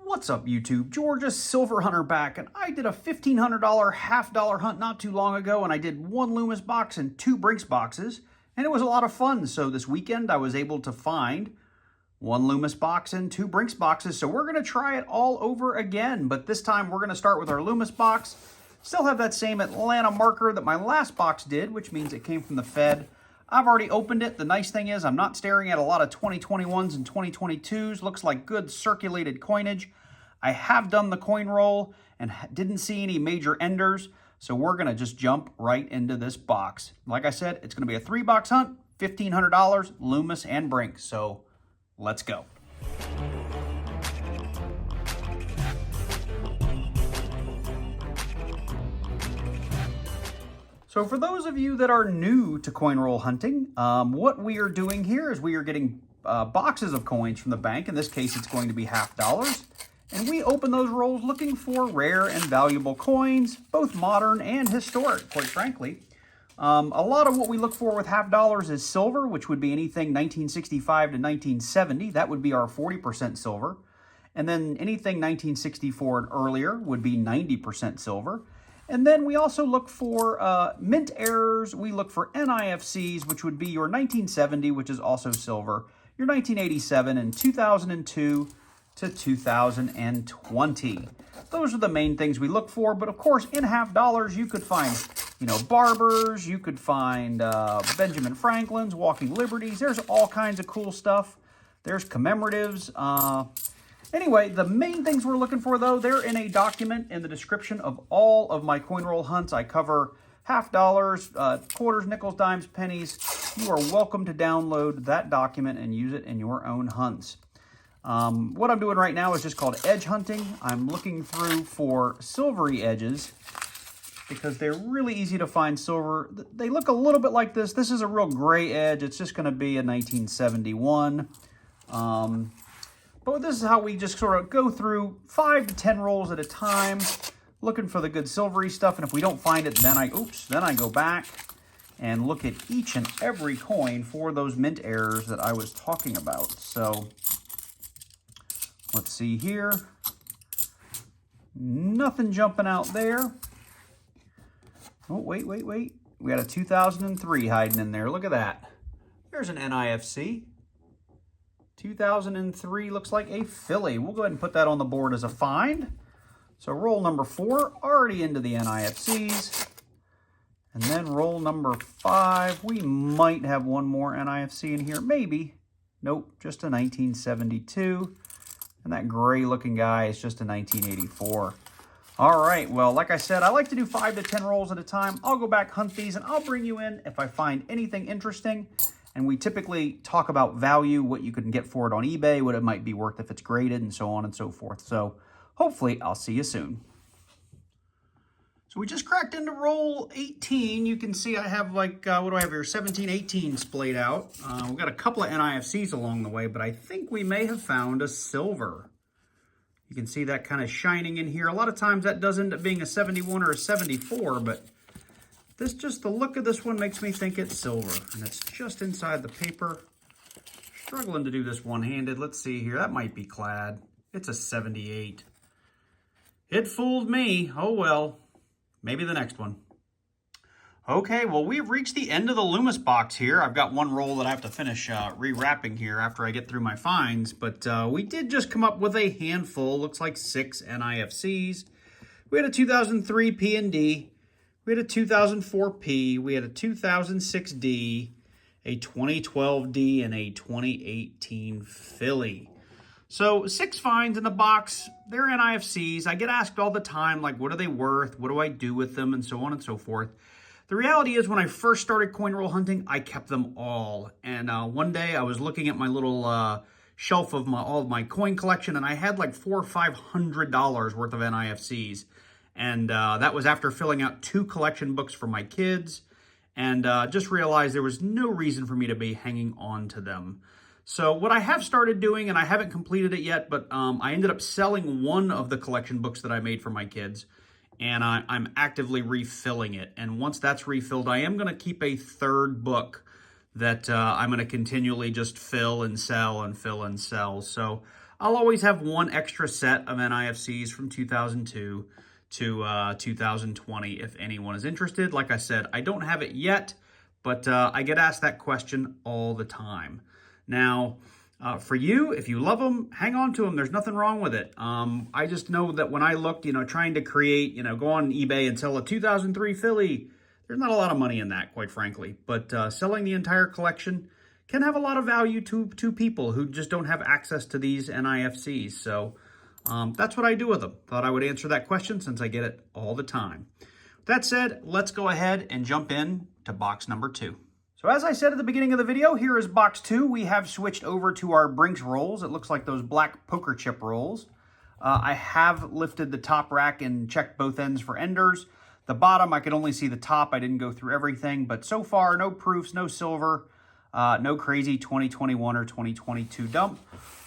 What's up, YouTube? Georgia Silver Hunter back, and I did a $1,500 half-dollar hunt not too long ago, and I did one Loomis box and two Brinks boxes, and it was a lot of fun. So this weekend, I was able to find one Loomis box and two Brinks boxes, so we're going to try it all over again, but this time we're going to start with our Loomis box. Still have that same Atlanta marker that my last box did, which means it came from the Fed. I've already opened it. The nice thing is I'm not staring at a lot of 2021s and 2022s. Looks like good circulated coinage. I have done the coin roll and didn't see any major enders, so we're going to just jump right into this box. Like I said, it's going to be a 3-box hunt, $1,500, Loomis and Brinks, so let's go. So for those of you that are new to coin roll hunting, what we are doing here is we are getting boxes of coins from the bank. In this case, it's going to be $half. And we open those rolls looking for rare and valuable coins, both modern and historic, quite frankly. A lot of what we look for with $half is silver, which would be anything 1965 to 1970. That would be our 40% silver. And then anything 1964 and earlier would be 90% silver. And then we also look for mint errors. We look for NIFCs, which would be your 1970, which is also silver, your 1987 and 2002 to 2020. Those are the main things we look for. But of course, in $half, you could find, Barbers. You could find Benjamin Franklin's, Walking Liberties. There's all kinds of cool stuff. There's commemoratives. Anyway, the main things we're looking for, though, they're in a document in the description of all of my coin roll hunts. I cover $half, quarters, nickels, dimes, pennies. You are welcome to download that document and use it in your own hunts. What I'm doing right now is just called edge hunting. I'm looking through for silvery edges because they're really easy to find silver. They look a little bit like this. This is a real gray edge. It's just going to be a 1971. But this is how we just sort of go through 5 to 10 rolls at a time, looking for the good silvery stuff. And if we don't find it, then I go back and look at each and every coin for those mint errors that I was talking about. So let's see here. Nothing jumping out there. Oh, wait. We got a 2003 hiding in there. Look at that. There's an NIFC. 2003 looks like a Philly. We'll go ahead and put that on the board as a find. So roll number 4, already into the NIFCs. And then roll number 5. We might have one more NIFC in here. Maybe. Nope, just a 1972. And that gray looking guy is just a 1984. All right, well, like I said, I like to do 5 to 10 rolls at a time. I'll go back, hunt these, and I'll bring you in if I find anything interesting. And we typically talk about value, what you can get for it on eBay, what it might be worth if it's graded, and so on and so forth. So hopefully I'll see you soon. So we just cracked into roll 18. You can see I have what do I have here? 17, 18 splayed out. We've got a couple of NIFCs along the way, but I think we may have found a silver. You can see that kind of shining in here. A lot of times that does end up being a 71 or a 74, but the look of this one makes me think it's silver, and it's just inside the paper. Struggling to do this one-handed. Let's see here. That might be clad. It's a 78. It fooled me. Oh, well. Maybe the next one. Okay, well, we've reached the end of the Loomis box here. I've got one roll that I have to finish rewrapping here after I get through my finds, but we did just come up with a handful. Looks like 6 NIFCs. We had a 2003 P&D. We had a 2004 P, we had a 2006 D, a 2012 D, and a 2018 Philly. So 6 finds in the box. They're NIFCs. I get asked all the time, like, what are they worth? What do I do with them? And so on and so forth. The reality is when I first started coin roll hunting, I kept them all. And one day I was looking at my little shelf of all of my coin collection, and I had like $400 or $500 worth of NIFCs. And that was after filling out 2 collection books for my kids, and just realized there was no reason for me to be hanging on to them. So what I have started doing, and I haven't completed it yet, but I ended up selling one of the collection books that I made for my kids, and I'm actively refilling it. And once that's refilled, I am going to keep a 3rd book that I'm going to continually just fill and sell and fill and sell. So I'll always have one extra set of NIFCs from 2002 to 2020 if anyone is interested. Like I said, I don't have it yet, but I get asked that question all the time. Now, for you, if you love them, hang on to them. There's nothing wrong with it. I just know that when I looked, trying to create, go on eBay and sell a 2003 Philly, there's not a lot of money in that, quite frankly. But selling the entire collection can have a lot of value to people who just don't have access to these NIFCs. So that's what I do with them. Thought I would answer that question since I get it all the time. That said, let's go ahead and jump in to box number 2. So as I said at the beginning of the video, here is box 2. We have switched over to our Brinks rolls. It looks like those black poker chip rolls. I have lifted the top rack and checked both ends for enders. The bottom, I could only see the top. I didn't go through everything, but so far, no proofs, no silver, no crazy 2021 or 2022 dump.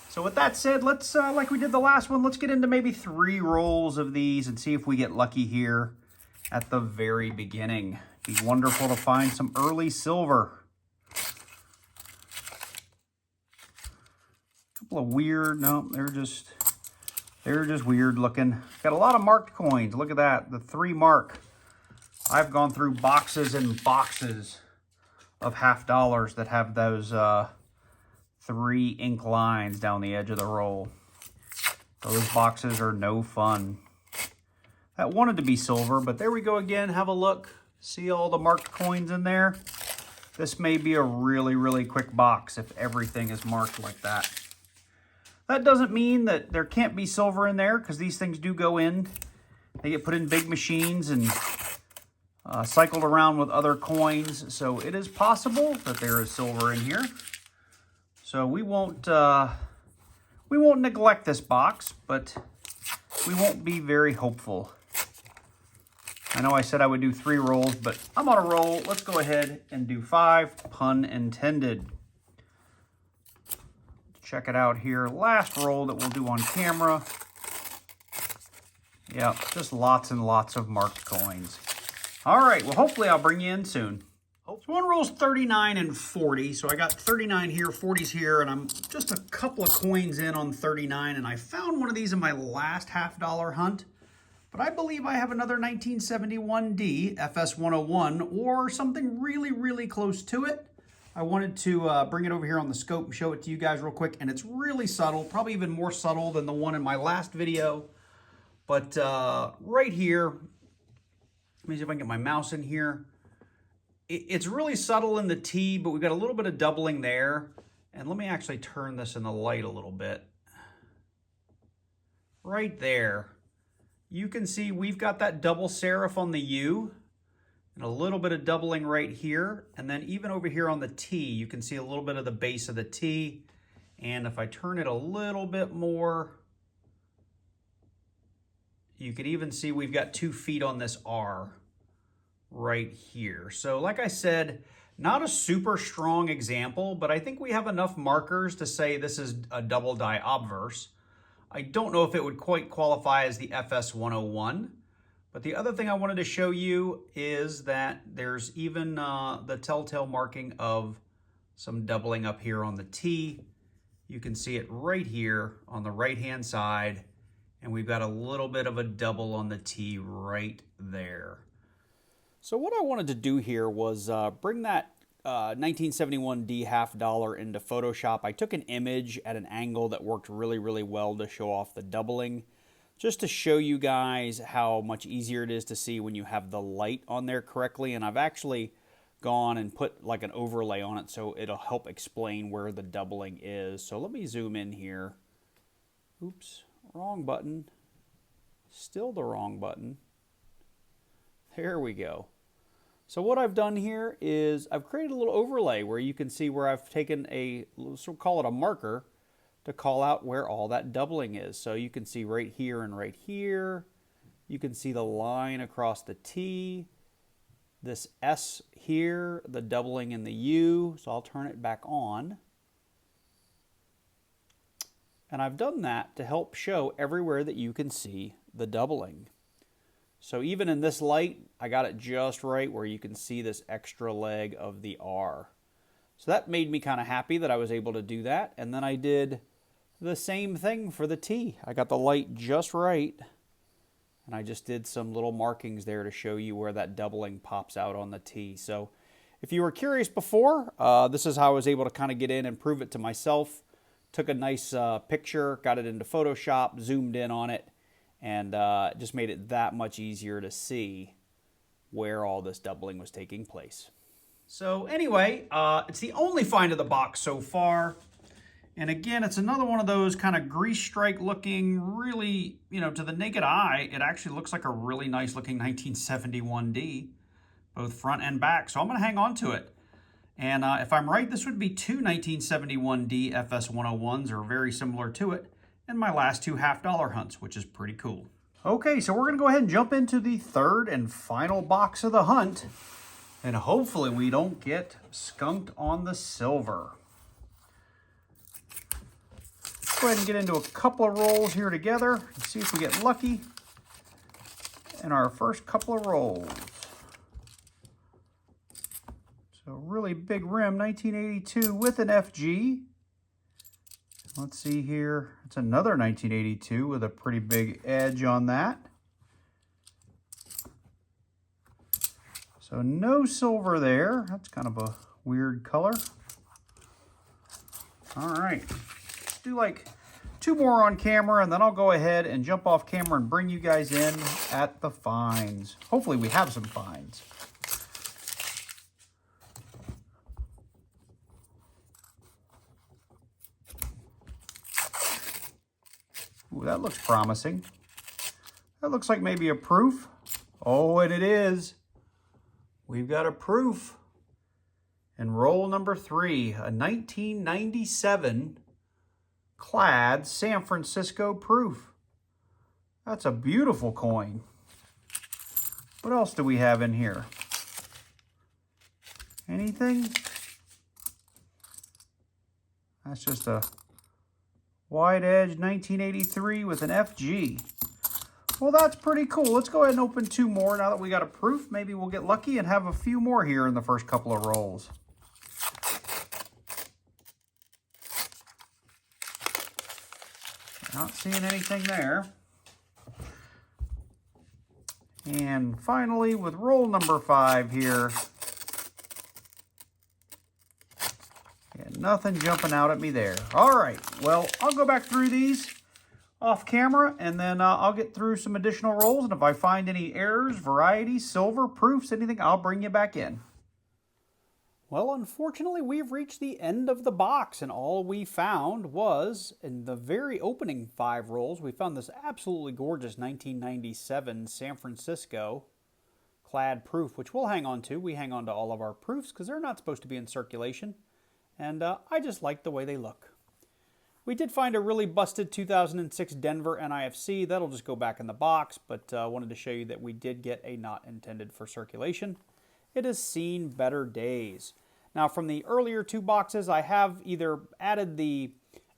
So with that said, let's, like we did the last one, let's get into maybe 3 rolls of these and see if we get lucky here at the very beginning. Be wonderful to find some early silver. A couple of weird, no, they're just weird looking. Got a lot of marked coins. Look at that, the 3 mark. I've gone through boxes and boxes of $50 that have those 3 ink lines down the edge of the roll. Those boxes are no fun. That wanted to be silver, but there we go again. Have a look. See all the marked coins in there? This may be a really, really quick box if everything is marked like that. That doesn't mean that there can't be silver in there, because these things do go in. They get put in big machines and cycled around with other coins, so it is possible that there is silver in here. So we won't neglect this box, but we won't be very hopeful. I know I said I would do 3 rolls, but I'm on a roll. Let's go ahead and do 5, pun intended. Check it out here. Last roll that we'll do on camera. Yeah, just lots and lots of marked coins. All right, well, hopefully I'll bring you in soon. So one roll's 39 and 40, so I got 39 here, 40's here, and I'm just a couple of coins in on 39, and I found one of these in my last $50 hunt, but I believe I have another 1971D FS101 or something really, really close to it. I wanted to bring it over here on the scope and show it to you guys real quick, and it's really subtle, probably even more subtle than the one in my last video, but right here, let me see if I can get my mouse in here. It's really subtle in the T, but we've got a little bit of doubling there. And let me actually turn this in the light a little bit. Right there. You can see we've got that double serif on the U. And a little bit of doubling right here. And then even over here on the T, you can see a little bit of the base of the T. And if I turn it a little bit more, you can even see we've got 2 feet on this R right here. So like I said, not a super strong example, but I think we have enough markers to say this is a double die obverse. I don't know if it would quite qualify as the FS101, but the other thing I wanted to show you is that there's even the telltale marking of some doubling up here on the T. You can see it right here on the right-hand side, and we've got a little bit of a double on the T right there. So what I wanted to do here was bring that 1971D $50 into Photoshop. I took an image at an angle that worked really, really well to show off the doubling, just to show you guys how much easier it is to see when you have the light on there correctly. And I've actually gone and put like an overlay on it so it'll help explain where the doubling is. So let me zoom in here. Oops, wrong button. Still the wrong button. There we go. So what I've done here is I've created a little overlay where you can see where I've taken a, we'll call it a marker, to call out where all that doubling is. So you can see right here and right here. You can see the line across the T, this S here, the doubling in the U. So I'll turn it back on. And I've done that to help show everywhere that you can see the doubling. So even in this light, I got it just right where you can see this extra leg of the R. So that made me kind of happy that I was able to do that. And then I did the same thing for the T. I got the light just right, and I just did some little markings there to show you where that doubling pops out on the T. So if you were curious before, this is how I was able to kind of get in and prove it to myself. Took a nice picture, got it into Photoshop, zoomed in on it, and just made it that much easier to see where all this doubling was taking place. So anyway, it's the only find of the box so far. And again, it's another one of those kind of grease strike looking, really, you know, to the naked eye, it actually looks like a really nice looking 1971D, both front and back. So I'm going to hang on to it. And if I'm right, this would be two 1971D FS101s, or very similar to it, and my last two $half hunts, which is pretty cool. Okay, so we're going to go ahead and jump into the third and final box of the hunt, and hopefully we don't get skunked on the silver. Let's go ahead and get into a couple of rolls here together and see if we get lucky in our first couple of rolls. So really big rim, 1982 with an FG. Let's see here. It's another 1982 with a pretty big edge on that. So no silver there. That's kind of a weird color. All right. Let's do like two more on camera, and then I'll go ahead and jump off camera and bring you guys in at the finds. Hopefully we have some finds. Ooh, that looks promising. That looks like maybe a proof. Oh, and it is. We've got a proof. And roll number 3, a 1997 clad San Francisco proof. That's a beautiful coin. What else do we have in here? Anything? That's just a wide edge 1983 with an FG. Well, that's pretty cool. Let's go ahead and open two more now that we got a proof. Maybe we'll get lucky and have a few more here in the first couple of rolls. Not seeing anything there. And finally, with roll number 5 here, nothing jumping out at me there. All right, well, I'll go back through these off camera, and then I'll get through some additional rolls, and if I find any errors, varieties, silver, proofs, anything, I'll bring you back in. Well, unfortunately, we've reached the end of the box, and all we found was, in the very opening 5 rolls, we found this absolutely gorgeous 1997 San Francisco clad proof, which we'll hang on to. We hang on to all of our proofs because they're not supposed to be in circulation. And I just like the way they look. We did find a really busted 2006 Denver NIFC. That'll just go back in the box, but I wanted to show you that we did get a not intended for circulation. It has seen better days. Now, from the earlier 2 boxes, I have either added the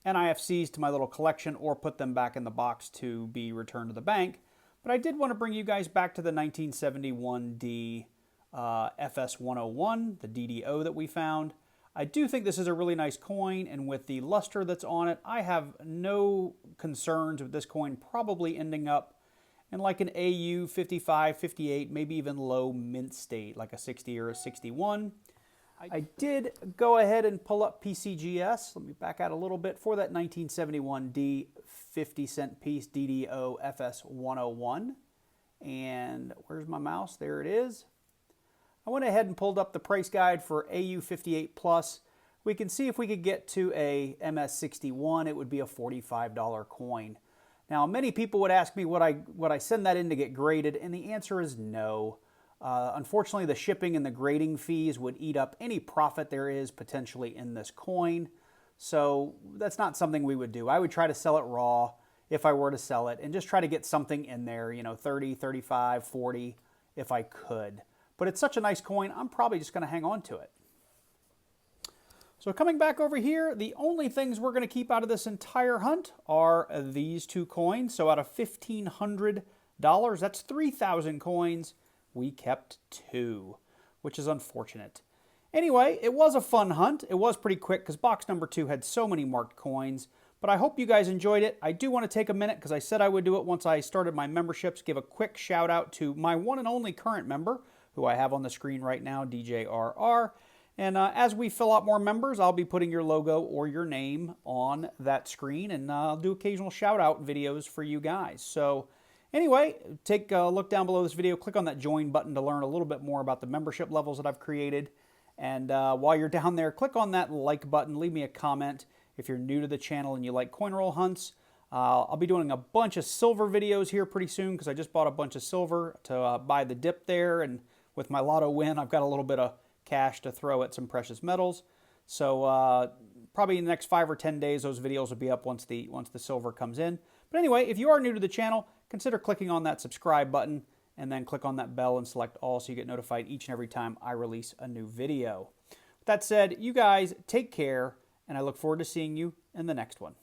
NIFCs to my little collection or put them back in the box to be returned to the bank. But I did want to bring you guys back to the 1971D FS101, the DDO that we found. I do think this is a really nice coin, and with the luster that's on it, I have no concerns with this coin probably ending up in like an AU 55, 58, maybe even low mint state, like a 60 or a 61. I did go ahead and pull up PCGS. Let me back out a little bit for that 1971D 50-cent piece DDO FS101. And where's my mouse? There it is. I went ahead and pulled up the price guide for AU 58 plus. We can see if we could get to a MS61, it would be a $45 coin. Now, many people would ask me would I send that in to get graded, and the answer is no. Unfortunately, the shipping and the grading fees would eat up any profit there is potentially in this coin. So that's not something we would do. I would try to sell it raw if I were to sell it, and just try to get something in there, you know, 30, 35, 40 if I could. But it's such a nice coin, I'm probably just going to hang on to it. So coming back over here, the only things we're going to keep out of this entire hunt are these 2 coins. So out of $1,500, that's 3,000 coins. We kept 2, which is unfortunate. Anyway, it was a fun hunt. It was pretty quick because box number 2 had so many marked coins. But I hope you guys enjoyed it. I do want to take a minute, because I said I would do it once I started my memberships, give a quick shout out to my one and only current member, who I have on the screen right now, DJRR. And as we fill out more members, I'll be putting your logo or your name on that screen, and I'll do occasional shout out videos for you guys. So anyway, take a look down below this video, click on that join button to learn a little bit more about the membership levels that I've created. And while you're down there, click on that like button, leave me a comment if you're new to the channel and you like coin roll hunts. I'll be doing a bunch of silver videos here pretty soon, because I just bought a bunch of silver to buy the dip there, and with my lotto win, I've got a little bit of cash to throw at some precious metals. So probably in the next 5 or 10 days, those videos will be up once the silver comes in. But anyway, if you are new to the channel, consider clicking on that subscribe button, and then click on that bell and select all so you get notified each and every time I release a new video. With that said, you guys take care, and I look forward to seeing you in the next one.